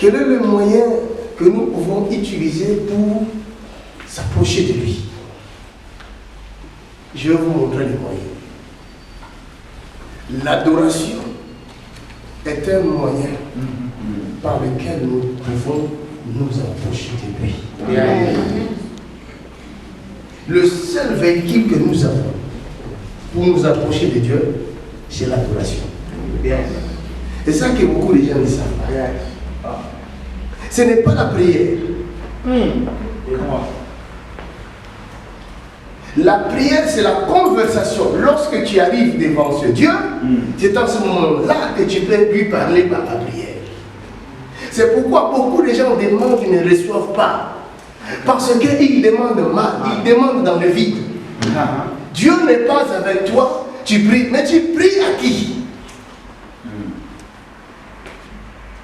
Quel est le moyen que nous pouvons utiliser pour s'approcher de lui? Je vais vous montrer les moyens. L'adoration est un moyen par lequel nous pouvons nous approcher de lui. Le seul véhicule que nous avons pour nous approcher de Dieu, c'est l'adoration. C'est ça que beaucoup de gens ne savent pas. Ce n'est pas la prière. La prière, c'est la conversation. Lorsque tu arrives devant ce Dieu, c'est en ce moment-là que tu peux lui parler par la prière. C'est pourquoi beaucoup de gens demandent, ils ne reçoivent pas. Parce qu'ils demandent mal, ils demandent dans le vide. Dieu n'est pas avec toi, tu pries. Mais tu pries à qui?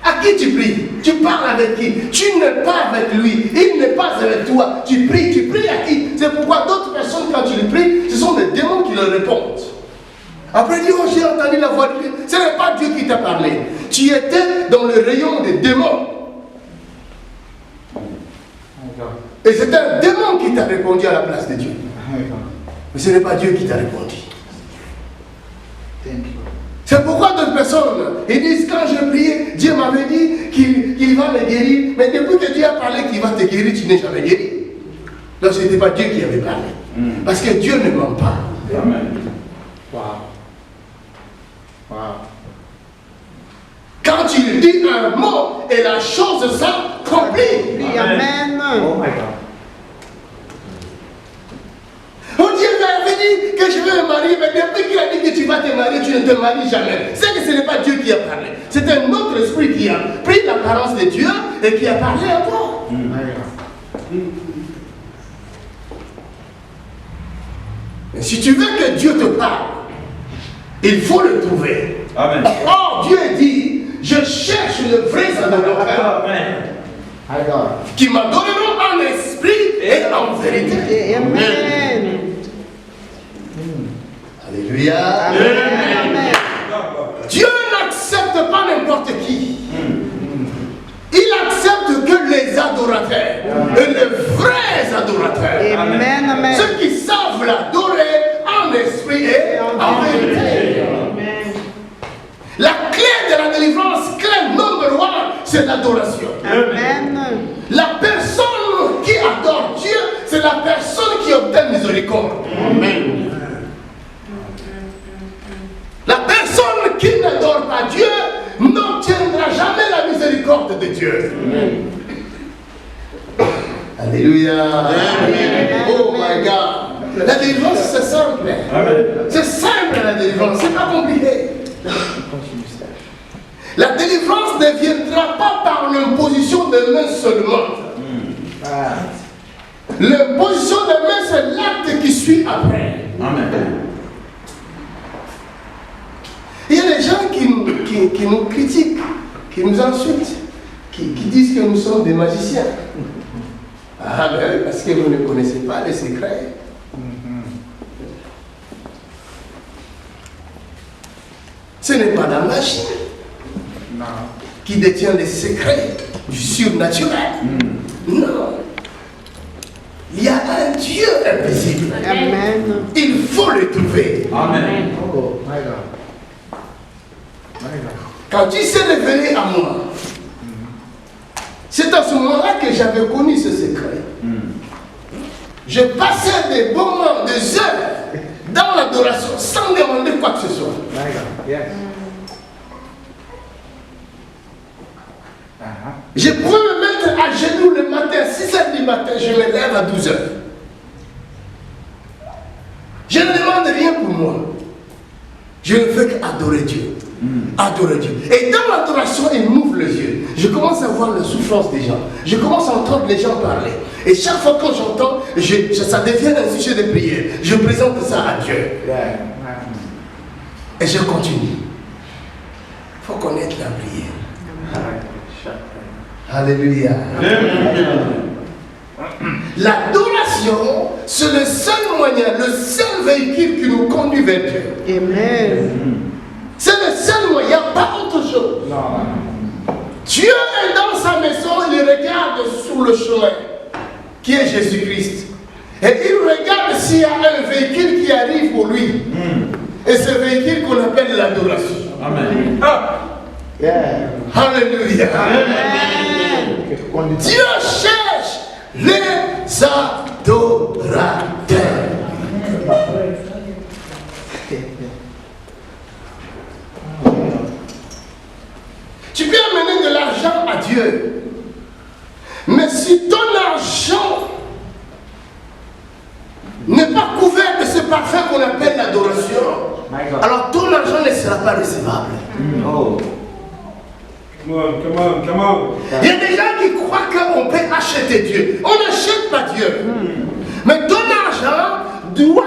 À qui tu pries? Tu parles avec qui? Tu n'es pas avec lui, il n'est pas avec toi. Tu pries à qui? C'est pourquoi d'autres personnes, quand tu les pries, ce sont des démons qui leur répondent. Après, dis, oh, j'ai entendu la voix de Dieu. Ce n'est pas Dieu qui t'a parlé. Tu étais dans le rayon des démons. Et c'est un démon qui t'a répondu à la place de Dieu. Mais ce n'est pas Dieu qui t'a répondu. C'est pourquoi d'autres personnes, ils disent, quand je priais, Dieu m'avait dit qu'il va me guérir. Mais depuis que Dieu a parlé qu'il va te guérir, tu n'es jamais guéri. Donc ce n'était pas Dieu qui avait parlé. Parce que Dieu ne ment pas. Amen. Quand tu dis un mot et la chose s'accomplit. Amen. Oh my God. Oh, Dieu m'avait dit que je vais me marier, mais depuis qu'il a dit que tu vas te marier, tu ne te maries jamais. C'est que ce n'est pas Dieu qui a parlé. C'est un autre esprit qui a pris l'apparence de Dieu et qui a parlé à toi. Mais si tu veux que Dieu te parle, il faut le trouver. Amen. Or, Dieu dit, je cherche le vrai adorateur qui m'adoreront en esprit et en vérité. Amen. Alléluia. Amen. Dieu n'accepte pas n'importe qui. Il accepte que les adorateurs et les vrais adorateurs. Amen. Amen. Ceux qui savent l'adorer en esprit et en vérité. La clé de la délivrance, clé number one, c'est l'adoration. Amen. La personne qui adore Dieu, c'est la personne qui obtient miséricorde. Amen. La personne qui n'adore pas Dieu n'obtiendra jamais la miséricorde de Dieu. Alléluia. Oh my God. La délivrance, c'est simple. C'est simple la délivrance, c'est pas compliqué. La délivrance ne viendra pas par l'imposition de main seulement. L'imposition de main, c'est l'acte qui suit après. Amen. Il y a des gens qui nous critiquent, qui nous insultent, qui disent que nous sommes des magiciens. Ah ben parce que vous ne connaissez pas les secrets. Ce n'est pas la magie qui détient les secrets du surnaturel. Non. Il y a un Dieu invisible. Amen. Il faut le trouver. Amen. Quand il s'est révélé à moi, c'est à ce moment-là que j'avais connu ce secret. Je passais des bons moments, des heures dans l'adoration sans demander quoi que ce soit. Je pouvais me mettre à genoux le matin, à 6h du matin, je me lève à 12h. Je ne demande rien pour moi. Je ne fais qu'adorer Dieu. Adorer Dieu. Et dans l'adoration, il m'ouvre les yeux. Je commence à voir la souffrance des gens. Je commence à entendre les gens parler. Et chaque fois que j'entends, ça devient un sujet de prière. Je présente ça à Dieu. Et je continue. Il faut connaître la prière. Alléluia. L'adoration, c'est le seul moyen, le seul véhicule qui nous conduit vers Dieu. Amen. C'est le seul moyen, pas autre chose. Dieu est dans sa regarde sur le chemin, qui est Jésus-Christ. Et il regarde s'il y a un véhicule qui arrive pour lui. Et ce véhicule qu'on appelle l'adoration. Amen. Alléluia. Amen. Dieu cherche les adorateurs. Tu peux amener de l'argent à Dieu. Mais si ton argent n'est pas couvert de ce parfum qu'on appelle l'adoration, alors ton argent ne sera pas recevable. Come on. Il y a des gens qui croient qu'on peut acheter Dieu. On n'achète pas Dieu. Mais ton argent doit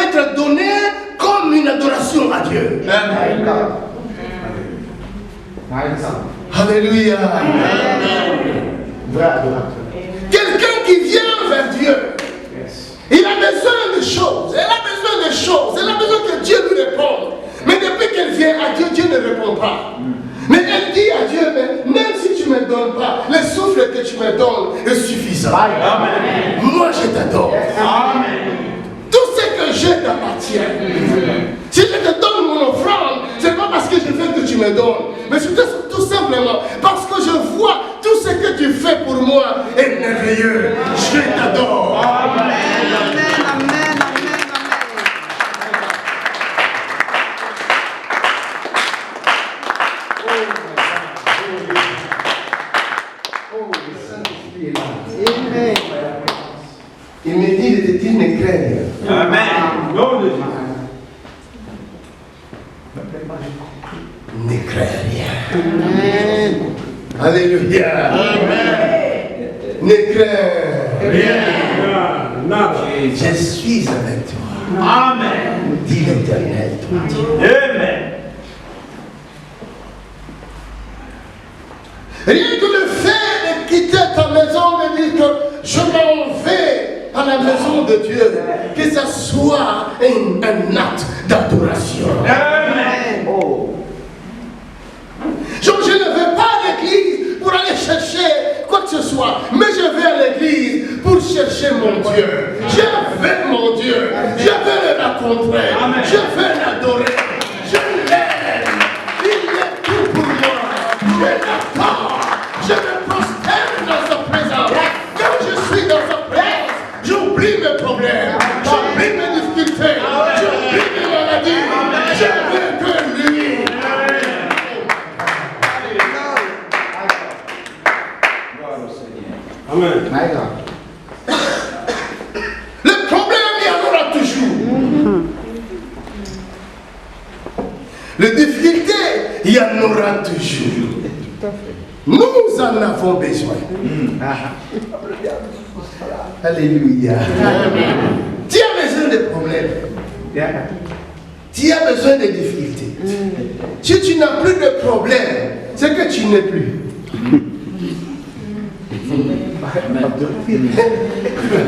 être donné comme une adoration à Dieu. Alléluia. Quelqu'un qui vient vers Dieu, il a besoin de choses. Elle a besoin de choses. Elle a besoin que Dieu lui réponde. Mais depuis qu'elle vient à Dieu, Dieu ne répond pas. Mais elle dit à Dieu, mais même si tu ne me donnes pas, le souffle que tu me donnes est suffisant. Amen. Moi, je t'adore. Tout ce que j'ai t'appartient. Si je te donne mon offrande, ce n'est pas parce que je veux que tu me donnes, mais c'est tout simplement parce que je vois tout ce que tu fais pour moi est merveilleux. Je t'adore. Amen. Amen. Il me dit de te dire ne crains rien. Amen. Ne crains rien. Amen. Alléluia. Ne crains rien. Je suis avec toi. Amen. Dit l'Éternel, toi. Amen. Rien que le fait de quitter ta maison, de dire que je m'en vais à la maison de Dieu, que ce soit un acte d'adoration. Amen. Donc je ne vais pas à l'église pour aller chercher quoi que ce soit, mais je vais à l'église pour chercher mon Dieu. Je veux mon Dieu, je veux le rencontrer, je veux l'adorer, je l'aime, il est tout pour moi, je l'attends, je me prosterne dans sa présence. Quand je suis dans sa présence, j'oublie mes problèmes, j'oublie mes difficultés, j'oublie mes maladies, je veux que lui. Amen. Le problème, il y en aura toujours. Les difficultés, il y en aura toujours. Nous en avons besoin. Alléluia. Tu as besoin de problèmes. Tu as besoin de difficultés. Si tu n'as plus de problèmes, c'est que tu n'es plus.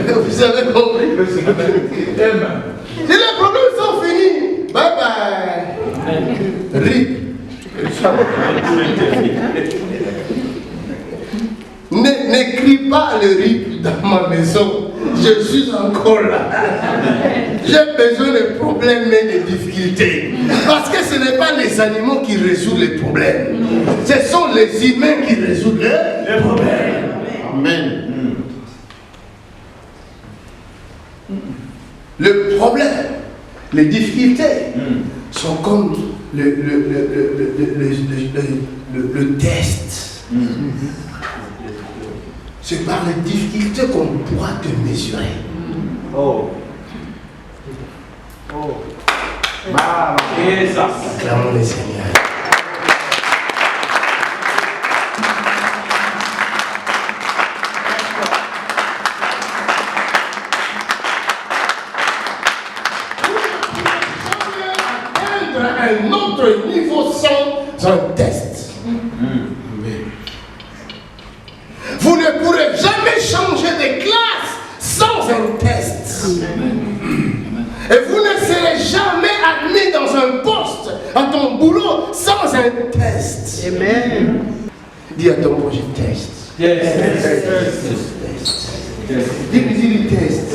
Vous avez compris? Si les problèmes sont finis, bye bye. RIP. N'écris pas le RIP dans ma maison. Je suis encore là. J'ai besoin de problèmes et de difficultés. Parce que ce n'est pas les animaux qui résolvent les problèmes. Ce sont les humains qui résolvent les problèmes. Amen. Le problème, les difficultés sont comme le test. C'est par les difficultés qu'on pourra te mesurer. Acclamons le Seigneur. Un autre niveau sans un test. Vous ne pourrez jamais changer de classe sans un test. Et vous ne serez jamais admis dans un poste, à ton boulot, sans un test. Amen. Dis à ton projet test. Dis test.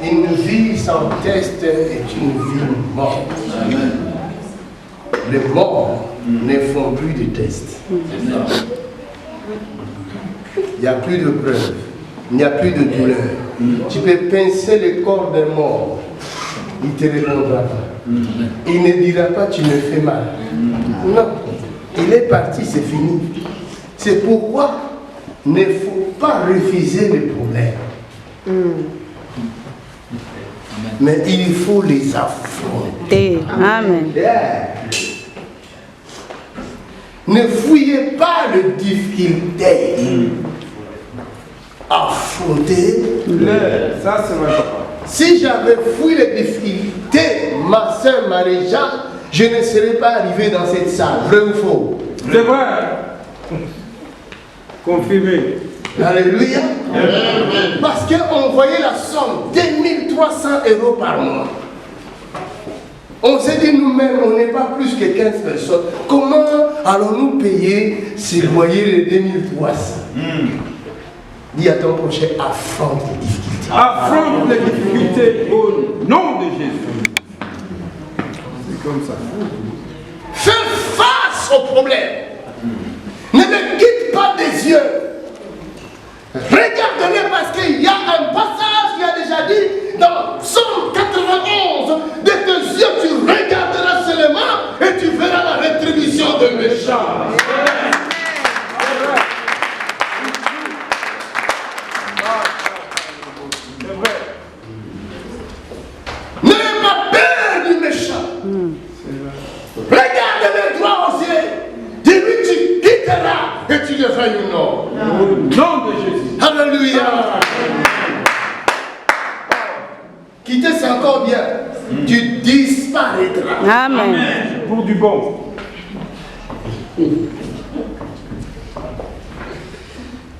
Une vie sans test est une vie morte. Les morts ne font plus de tests. Il n'y a plus de preuves. Il n'y a plus de douleur. Tu peux pincer le corps d'un mort. Il ne te répondra pas. Il ne dira pas tu me fais mal. Non. Il est parti, c'est fini. C'est pourquoi il ne faut pas refuser les problèmes. Mais il faut les affronter. Amen. Yeah. Ne fouillez pas les difficultés. Affrontez. Ça, c'est vrai, papa. Si j'avais fouillé les difficultés, ma sœur Marie-Jeanne, je ne serais pas arrivé dans cette salle. Vrai ou faux? C'est vrai. Confirmé. Alléluia. Parce qu'on voyait la somme, 2300 € par mois. On s'est dit nous-mêmes, on n'est pas plus que 15 personnes. Comment allons-nous payer ces loyers les 2300? Dis à ton prochain, affronte les difficultés. Affronte les difficultés au nom de Jésus. C'est comme ça. Fais face aux problèmes. Ne les quitte pas des yeux. Regarde-les parce qu'il y a un passage qui a déjà dit dans Psaume 91, de tes yeux tu regarderas seulement et tu verras la rétribution de méchants. N'aie pas peur du méchant. Regarde les droits aux yeux. Dis-lui tu quitteras et tu devras une nom. Au nom de Jésus. Alléluia. Quitter c'est encore bien. Tu disparaîtras. Amen. Pour du bon.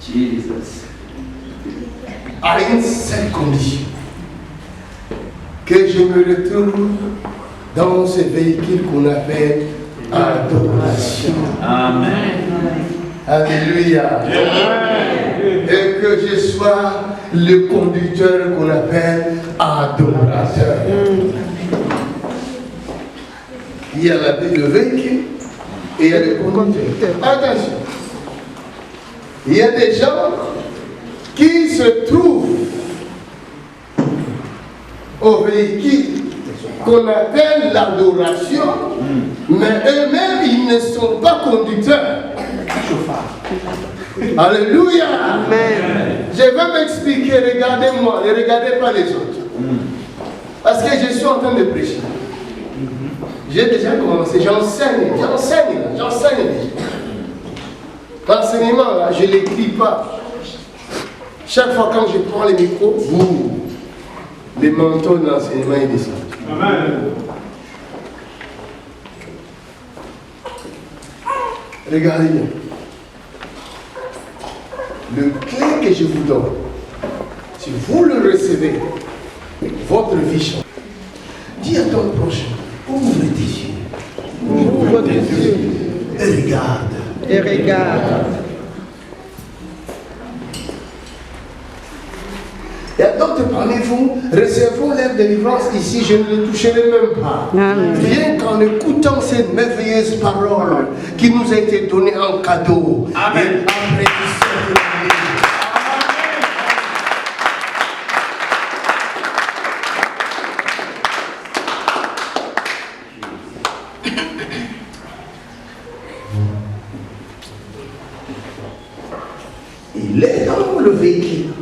Jesus. À une seule condition. Que je me retrouve dans ce véhicule qu'on appelle adoration. Amen. Alléluia. Et que je sois le conducteur qu'on appelle adorateur. Il y a le véhicule et il y a le conducteur. Attention. Il y a des gens qui se trouvent au véhicule qu'on appelle l'adoration, mais eux-mêmes, ils ne sont pas conducteurs. Alléluia. Amen. Je vais m'expliquer, regardez-moi, ne regardez pas les autres. Parce que je suis en train de prêcher. J'ai déjà commencé, j'enseigne déjà. L'enseignement, là, je ne l'écris pas. Chaque fois quand je prends le micro, boum, les manteaux de l'enseignement ils descendent. Amen. Regardez bien. Le clé que je vous donne, si vous le recevez, votre vie change. Dis à ton prochain, ouvre tes yeux. Ouvre tes yeux Et regarde. et regarde. Il y a d'autres parmi vous, recevons leur délivrance ici, je ne les toucherai même pas. Amen. Rien qu'en écoutant ces merveilleuses paroles qui nous a été données en cadeau. Amen. Et après, ils sont délivrés. Il est dans le véhicule.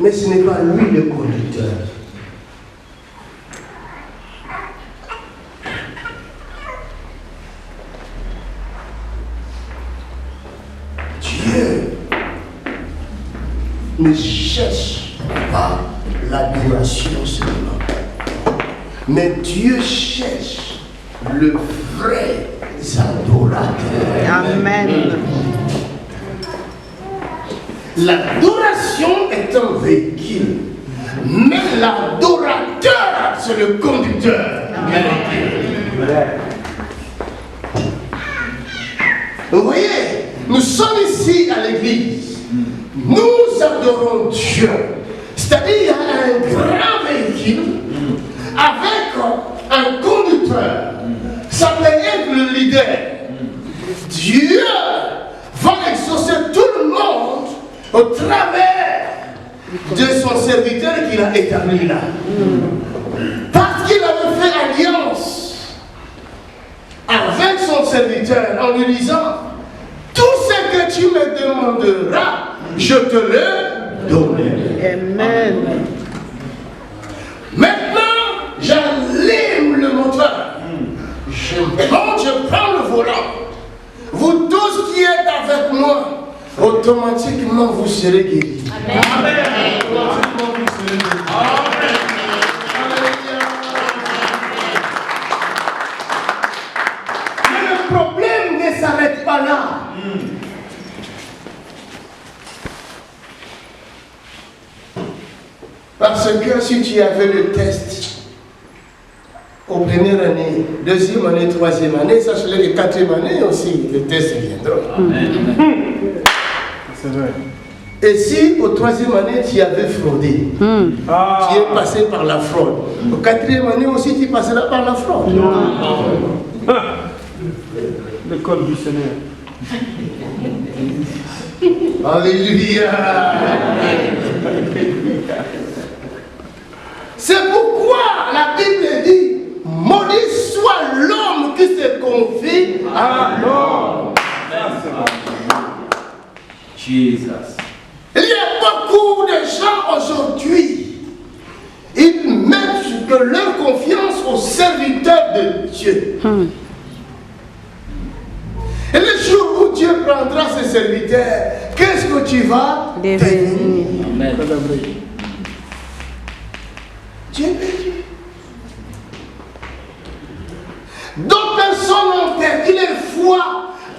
Mais ce n'est pas lui le conducteur. Dieu ne cherche pas l'adoration seulement. Mais Dieu cherche le vrai adorateur. Amen. L'adoration est un véhicule, mais l'adorateur, c'est le conducteur. Vous voyez, Nous sommes ici à l'église. Nous adorons Dieu. C'est-à-dire il y a un grand véhicule avec un conducteur. Ça peut être le leader. Dieu va exaucer tout le monde au travers de son serviteur qu'il a établi là. Parce qu'il avait fait alliance avec son serviteur en lui disant, tout ce que tu me demanderas, je te le donnerai. Amen. Maintenant, j'allume le moteur. Je monte, je prends le volant. Vous tous qui êtes avec moi, automatiquement vous serez guéris. Amen. Automatiquement vous serez guéris. Amen. Mais le problème ne s'arrête pas là. Parce que si tu avais le test aux premières années, deuxième année, troisième année, sache-le que quatrième année aussi, le test viendra. C'est vrai. Et si au troisième année, tu avais fraudé, tu es passé par la fraude. Au quatrième année aussi, tu passeras par la fraude. L'école du Seigneur. Alléluia. C'est pourquoi la Bible dit, maudit soit l'homme qui se confie à l'homme. Jesus. Il y a beaucoup de gens aujourd'hui, ils mettent leur confiance aux serviteurs de Dieu. Et le jour où Dieu prendra ses serviteurs, qu'est-ce que tu vas devenir? Amen. Dieu bénit. D'autres personnes ont perdu leur foi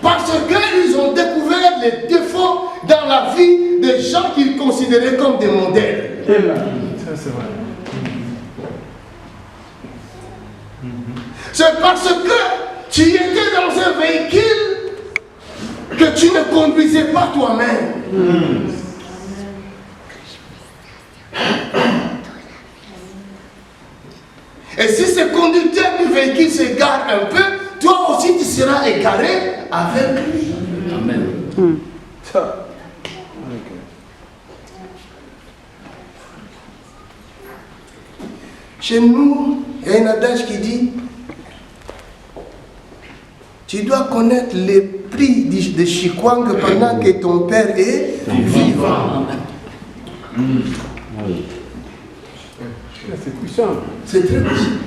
parce qu'ils ont découvert les défauts dans la vie des gens qu'ils considéraient comme des modèles. Ça, c'est vrai. C'est parce que tu étais dans un véhicule que tu ne conduisais pas toi-même. Et si ce conducteur du véhicule s'égare un peu, toi aussi tu seras égaré avec lui. Amen. Chez nous, il y a un adage qui dit, tu dois connaître les prix de Chikwang pendant que ton père est vivant. C'est puissant. C'est très puissant.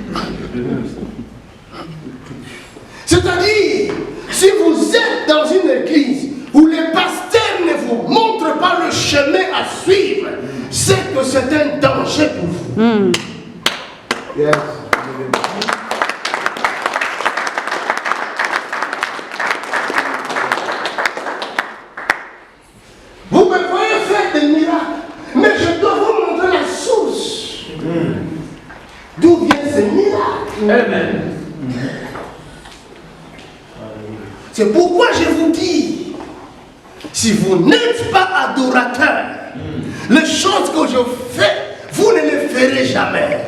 C'est-à-dire, si vous êtes dans une église où les pasteurs ne vous montrent pas le chemin à suivre, c'est que c'est un danger pour vous. Yes. Vous me voyez faire des miracles, mais je dois vous montrer la source. D'où vient ce miracle? Amen. C'est pourquoi je vous dis, si vous n'êtes pas adorateur, les choses que je fais, vous ne les ferez jamais.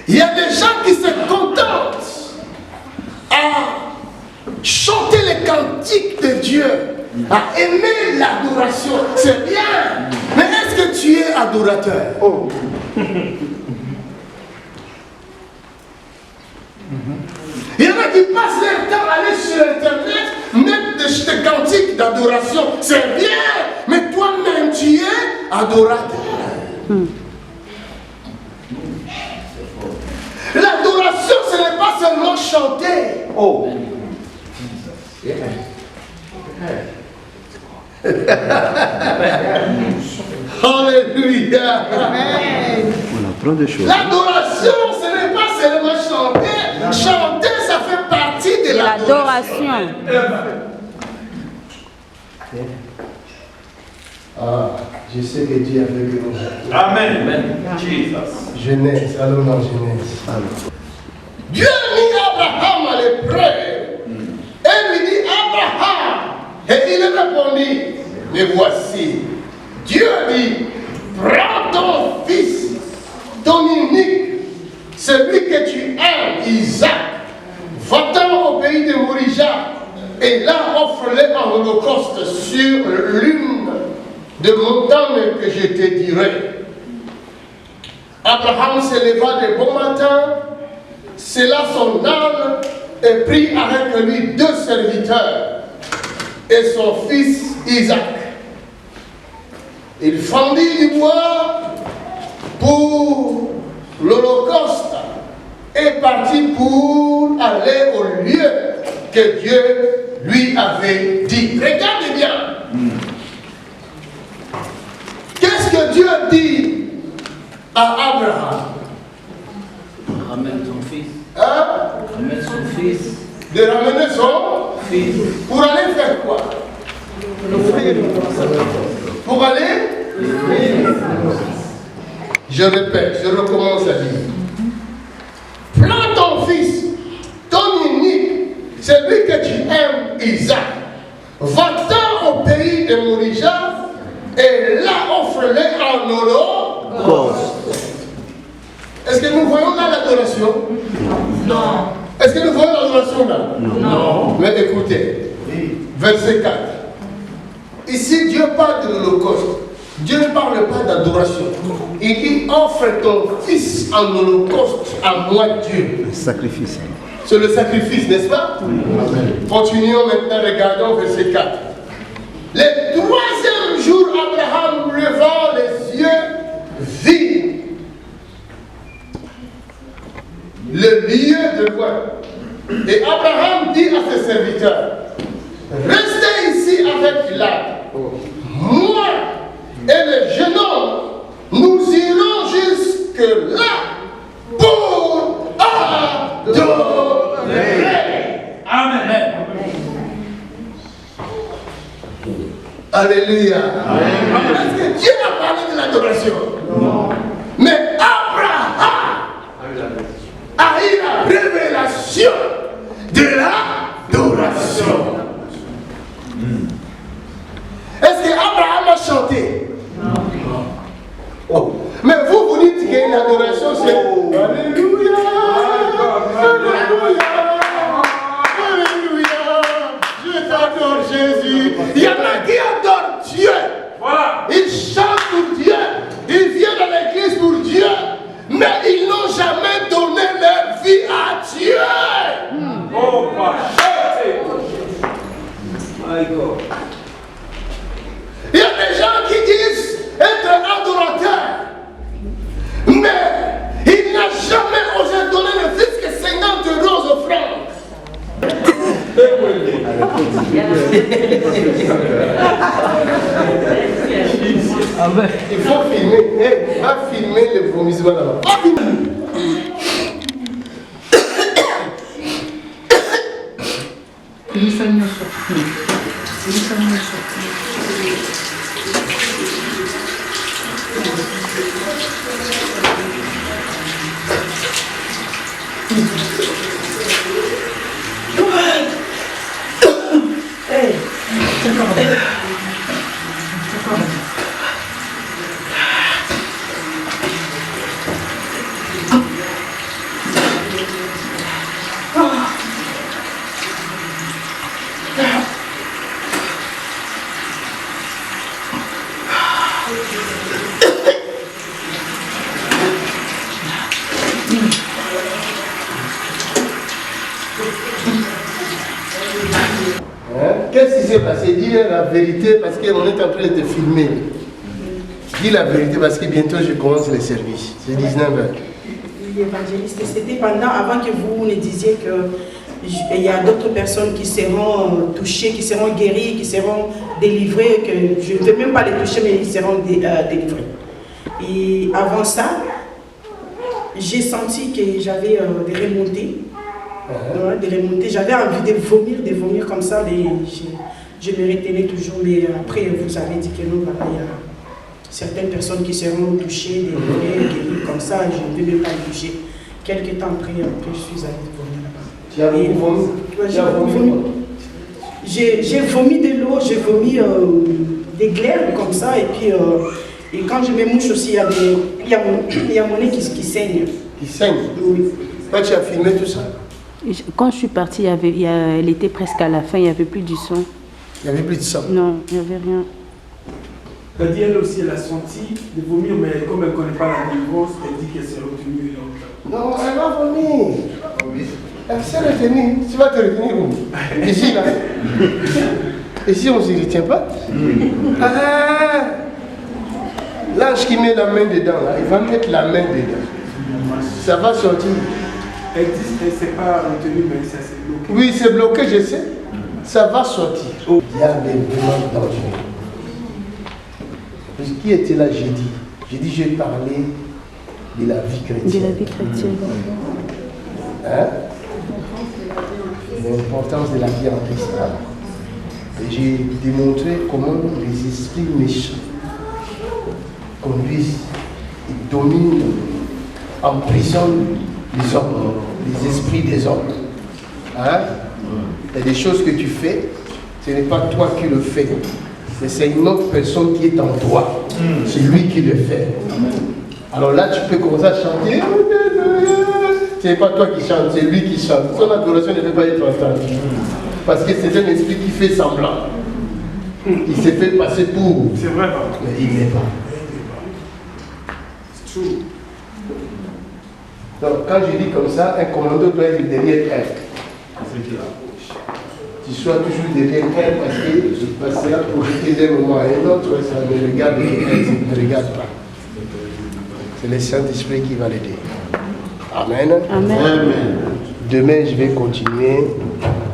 Il y a des gens qui se contentent à chanter les cantiques de Dieu, à aimer l'adoration. C'est bien, mais est-ce que tu es adorateur? Il y en a qui passent leur temps à aller sur Internet, mettre des cantiques d'adoration. C'est bien, mais toi-même tu es adorateur. L'adoration, ce n'est pas seulement chanter. Alléluia. On apprend des choses. L'adoration, ce n'est pas seulement chanter. Chanter, ça fait partie de l'adoration. Ah, je sais que Dieu a fait que nous. Amen. Amen. Jesus. Genèse, allons dans Genèse. Dieu mit Abraham à l'épreuve et lui dit Abraham. Et il répondit, mais voici, Dieu dit, prends ton fils, ton unique, celui que tu aimes, Isaac, va-t'en au pays de Morija, et là offre-le en holocauste sur l'une des montagnes que je te dirai. Abraham se leva de bon matin, scella son âne et prit avec lui 2 serviteurs et son fils Isaac. Il fendit du bois pour l'holocauste et partit pour aller au lieu que Dieu lui avait dit. Regardez bien. Qu'est-ce que Dieu dit à Abraham? Ramène ton fils. Hein? Ramène son fils. De ramener son Fils. pour aller faire quoi? Pour aller? Je répète, je recommence à dire. Prends ton fils, ton unique, celui que tu aimes, Isaac. Va-t'en au pays de Morija et là offre-le en holocauste. Est-ce que nous voyons là l'adoration? Non. Est-ce que nous voyons l'adoration là? Non. Mais écoutez, verset 4. Ici, Dieu parle de l'holocauste. Dieu ne parle pas d'adoration. Il dit offre ton fils en holocauste à moi, Dieu. Sacrifice. C'est le sacrifice, n'est-ce pas? Amen. Continuons maintenant, regardons verset 4. Le 3e jour, Abraham levant les yeux, vit le lieu de loin. Et Abraham dit à ses serviteurs, restez ici avec l'arbre. Moi et le jeune homme, nous irons jusque là pour adorer. Amen. Alléluia. Est-ce que Dieu a parlé de l'adoration? Non. Mais Abraham a eu la révélation de l'adoration. Est-ce que Abraham a chanté? Non. Oh. Mais vous dites qu'il y a une adoration, c'est Alléluia. Alléluia. Alléluia. Je t'adore, Jésus. Il y en a qui adorent Dieu. Voilà. Ils chantent pour Dieu. Ils viennent à l'église pour Dieu. Mais ils n'ont jamais donné leur vie à Dieu. Oh, Il y a des gens qui disent être adorateurs. Mais il n'a jamais osé donner ne fût-ce que 50 € aux offrandes. Il faut filmer. Hey, va filmer le vomissement là-bas. Qu'est-ce qui s'est passé? Dis la vérité parce qu'on est en train de te filmer. Dis la vérité parce que bientôt je commence le service. C'est 19h. L'évangéliste, c'était avant que vous ne disiez qu'il y a d'autres personnes qui seront touchées, qui seront guéries, qui seront délivrées, que je ne veux même pas les toucher, mais ils seront délivrés. Et avant ça, j'ai senti que j'avais des remontées. J'avais envie de vomir comme ça, mais je me retenais toujours, mais après, vous avez dit que non, voilà, il y a certaines personnes qui seront touchées, délivrées, guéries comme ça, je ne vais même pas les toucher. Quelques temps après, je suis allée vomir là-bas. Tu as beaucoup vomi? J'ai vomi de l'eau, j'ai vomi des glaives comme ça, et puis et quand je me mouche aussi, il y a mon nez qui saigne. Qui saigne? Oui. Toi, tu as filmé tout ça? Quand je suis partie, elle était presque à la fin, il n'y avait plus du sang. Il n'y avait plus de sang? Non, il n'y avait rien. Elle dit elle aussi, elle a senti de vomir, mais comme elle ne connaît pas la divorce, elle dit qu'elle s'est retenue. Non, elle va vomir. Elle s'est retenue. Tu vas te retenir où? Ici, là. Ici, on ne s'y retient pas. Ah, l'ange qui met la main dedans, là, il va mettre la main dedans. Ça va sortir. Elle dit qu'elle ne s'est pas retenue, mais ça s'est bloqué. Oui, c'est bloqué, je sais. Ça va sortir. Il y a des moments dangereux. Qui était là jeudi? Jeudi, j'ai parlé de la vie chrétienne. De la vie chrétienne. Hein? L'importance de la vie en Christ. Et j'ai démontré comment les esprits méchants conduisent et dominent, emprisonnent les hommes, les esprits des hommes. Hein? Il y a des choses que tu fais, ce n'est pas toi qui le fais, mais c'est une autre personne qui est en toi. C'est lui qui le fait. Alors là, tu peux commencer à chanter. Ce n'est pas toi qui chante, c'est lui qui chante. Son adoration ne peut pas être entendue. Parce que c'est un esprit qui fait semblant. Il s'est fait passer pour. C'est vrai, papa. Mais il n'est pas. C'est true. Donc quand je dis comme ça, un commando doit être derrière elle. Tu sois toujours derrière elle parce que pour jeter d'un moment à un autre, ça ne regarde qu'elle, ça ne regarde pas. C'est le Saint-Esprit qui va l'aider. Amen. Amen. Amen. Demain, je vais continuer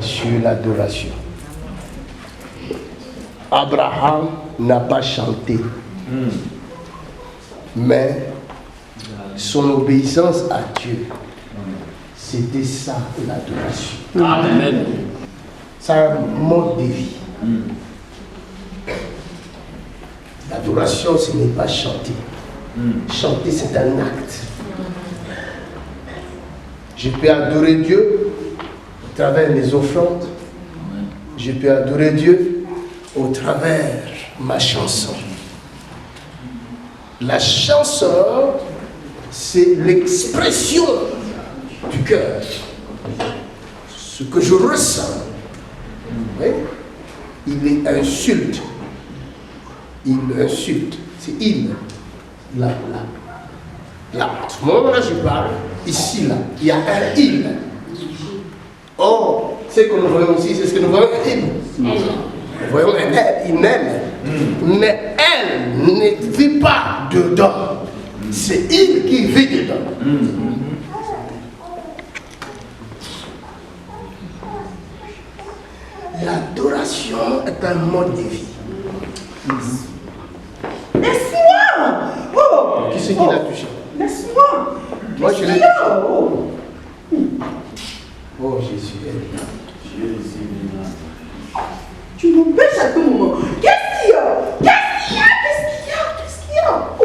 sur l'adoration. Abraham n'a pas chanté, mais son obéissance à Dieu, c'était ça l'adoration. Amen. C'est un mode de vie. L'adoration, ce n'est pas chanter. Chanter, c'est un acte. Je peux adorer Dieu au travers des offrandes. Je peux adorer Dieu au travers de ma chanson. La chanson, c'est l'expression du cœur. Ce que je ressens. Oui? Il insulte. Il insulte. C'est il. Là. Là. À ce moment-là, je parle. Ici, là. Il y a un il. Or, ce que nous voyons ici, c'est ce que nous voyons il. Nous voyons un elle, une elle. Mais elle ne vit pas dedans. C'est il qui vit dedans. L'adoration est un mode de vie. Laisse-moi! Oh! Qui c'est qui l'a touché? Laisse-moi! Moi, je l'ai touché. Oh! Oh, Jésus. Tu m'empêches à tout moment. Qu'est-ce qu'il y a? Qu'est-ce qu'il y a? Qu'est-ce qu'il y a? Qu'est-ce qu'il y a? Oh!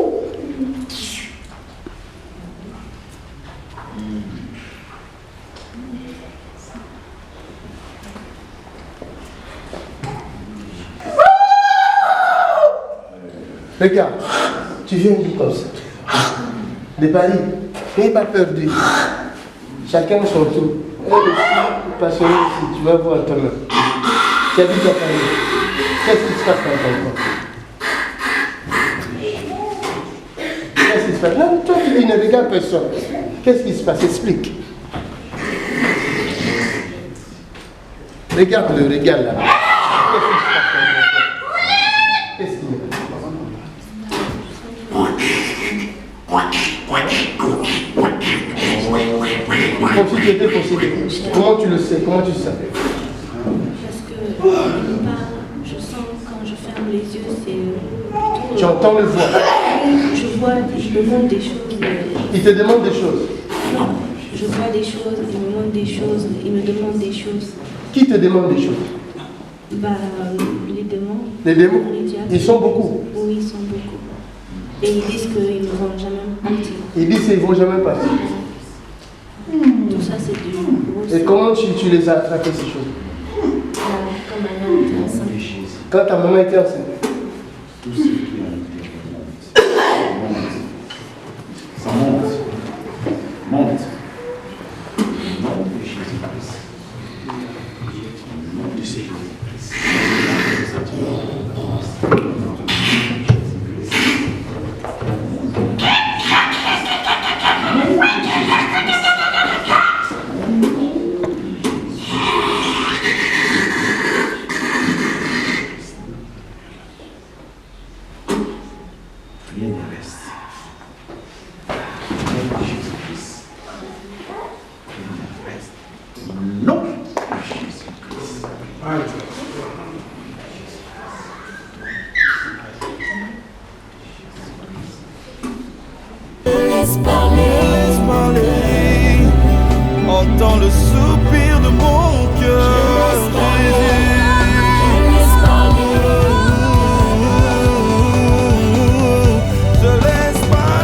Regarde, tu viens dire comme ça. De Paris, n'aie pas peur de. Chacun son tour. Elle aussi, passionné ici, tu vas voir ton main. Tu habites à Paris. Qu'est-ce qui se passe dans ton corps? Qu'est-ce qui se passe? Non, toi tu dis ne regarde personne. Qu'est-ce qui se passe? Explique. Regarde-le, regarde là. Qu'est-ce qui se passe dans ton corps? Qu'est-ce qu'il y a? Comme si tu étais possédé. Comment tu le sais? Comment tu sais? Parce que je sens quand je ferme les yeux, c'est Tu entends le voix. je vois, je me demande des choses. Il te demande des choses. Non, je vois des choses, il me demande des choses, il me demande des choses. Qui te demande des choses? Bah, les démons. Les démons, Les diables. ils sont beaucoup. Oui, ils sont beaucoup. Et ils disent qu'ils ne vont jamais partir. Ils disent qu'ils ne vont jamais partir. Tout ça, c'est du gros. Et comment tu les as attrapés, ces choses? Quand ma mère était enceinte. Quand ta maman était enceinte. Ça monte. Monte. Monte de Jésus-Christ. Monte de Jésus-Christ. Rien ne reste. Jésus-Christ. Rien ne reste. Non, Jésus-Christ. Laisse parler, entends le souffle.